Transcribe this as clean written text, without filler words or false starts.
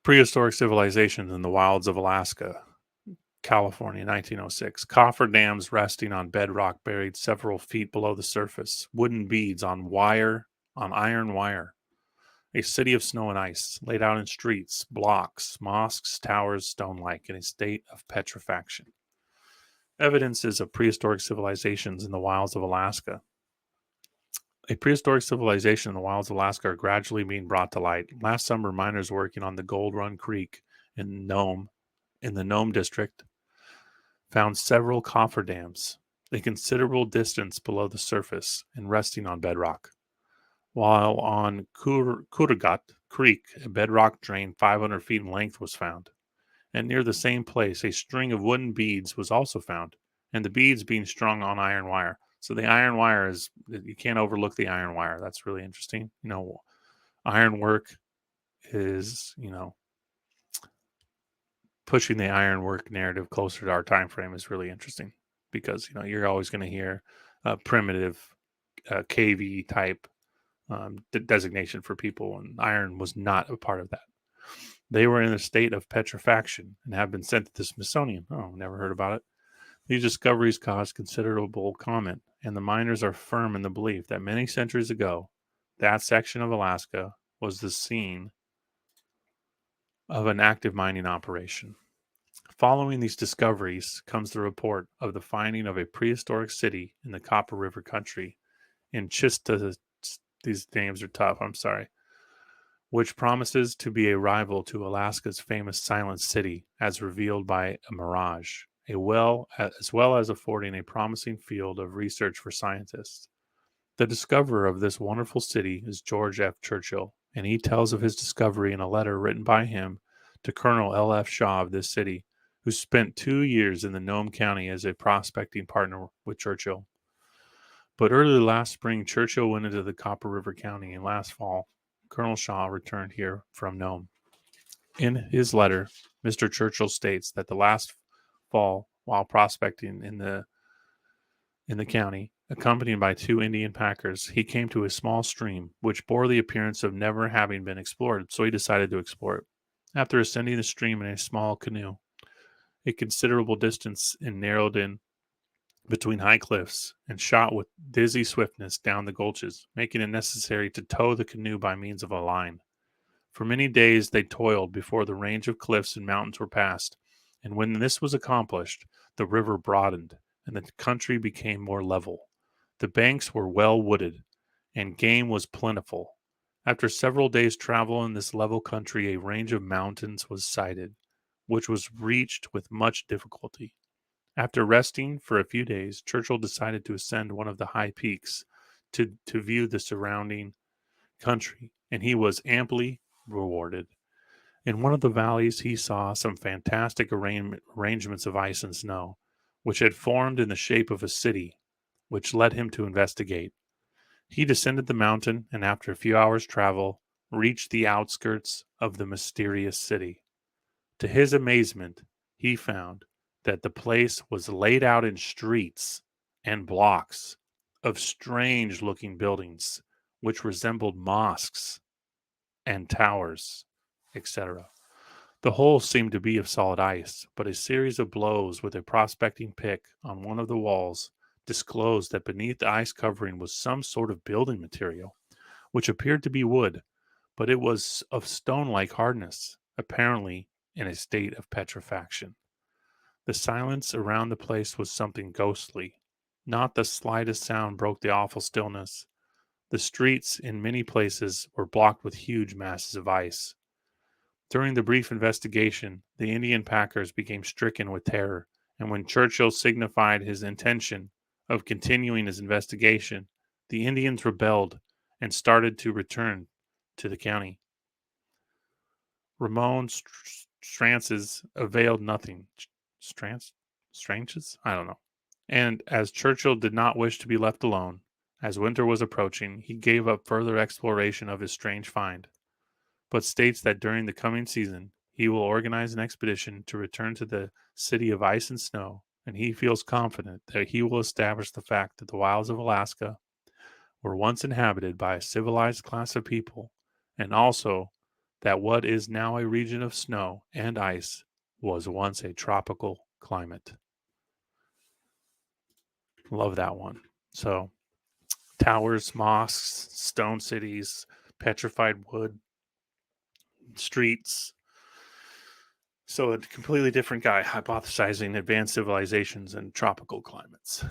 Prehistoric civilizations in the wilds of Alaska, California, 1906. Cofferdams resting on bedrock buried several feet below the surface. Wooden beads on iron wire. A city of snow and ice, laid out in streets, blocks, mosques, towers, stone-like, in a state of petrifaction. Evidences of prehistoric civilizations in the wilds of Alaska. A prehistoric civilization in the wilds of Alaska are gradually being brought to light. Last summer, miners working on the Gold Run Creek in the Nome district, found several cofferdams a considerable distance below the surface and resting on bedrock. While on Kuragat Creek, a bedrock drain 500 feet in length was found. And near the same place, a string of wooden beads was also found, and the beads being strung on iron wire. So the iron wire is, you can't overlook the iron wire. That's really interesting. Ironwork is, pushing the ironwork narrative closer to our time frame is really interesting because, you're always going to hear primitive KV type designation for people, and iron was not a part of that. They were in a state of petrifaction and have been sent to the Smithsonian. Oh, never heard about it. These discoveries caused considerable comment, and the miners are firm in the belief that many centuries ago, that section of Alaska was the scene of an active mining operation. Following these discoveries comes the report of the finding of a prehistoric city in the Copper River country in Chista. These names are tough, I'm sorry. Which promises to be a rival to Alaska's famous Silent City, as revealed by a mirage, as well as affording a promising field of research for scientists. The discoverer of this wonderful city is George F. Churchill, and he tells of his discovery in a letter written by him to Colonel L. F. Shaw of this city, who spent 2 years in the Nome County as a prospecting partner with Churchill. But early last spring, Churchill went into the Copper River County, and last fall, Colonel Shaw returned here from Nome. In his letter, Mr. Churchill states that the last fall, while prospecting in the county, accompanied by 2 Indian packers, he came to a small stream which bore the appearance of never having been explored, so he decided to explore it. After ascending the stream in a small canoe, a considerable distance and narrowed in between high cliffs, and shot with dizzy swiftness down the gulches, making it necessary to tow the canoe by means of a line. For many days they toiled before the range of cliffs and mountains were passed, and when this was accomplished, the river broadened, and the country became more level. The banks were well wooded, and game was plentiful. After several days' travel in this level country, a range of mountains was sighted, which was reached with much difficulty. After resting for a few days, Churchill decided to ascend one of the high peaks to view the surrounding country, and he was amply rewarded. In one of the valleys, he saw some fantastic arrangements of ice and snow, which had formed in the shape of a city, which led him to investigate. He descended the mountain, and after a few hours' travel, reached the outskirts of the mysterious city. To his amazement, he found that the place was laid out in streets and blocks of strange looking buildings, which resembled mosques and towers, etc. The whole seemed to be of solid ice, but a series of blows with a prospecting pick on one of the walls disclosed that beneath the ice covering was some sort of building material, which appeared to be wood, but it was of stone like hardness, apparently in a state of petrifaction. The silence around the place was something ghostly. Not the slightest sound broke the awful stillness. The streets, in many places, were blocked with huge masses of ice. During the brief investigation, the Indian packers became stricken with terror, and when Churchill signified his intention of continuing his investigation, the Indians rebelled and started to return to the county. Ramon Strances availed nothing. Stranges? I don't know. And as Churchill did not wish to be left alone, as winter was approaching, he gave up further exploration of his strange find, but states that during the coming season, he will organize an expedition to return to the city of ice and snow, and he feels confident that he will establish the fact that the wilds of Alaska were once inhabited by a civilized class of people, and also that what is now a region of snow and ice was once a tropical climate. Love that one. So, towers, mosques, stone cities, petrified wood, streets. So, a completely different guy hypothesizing advanced civilizations and tropical climates.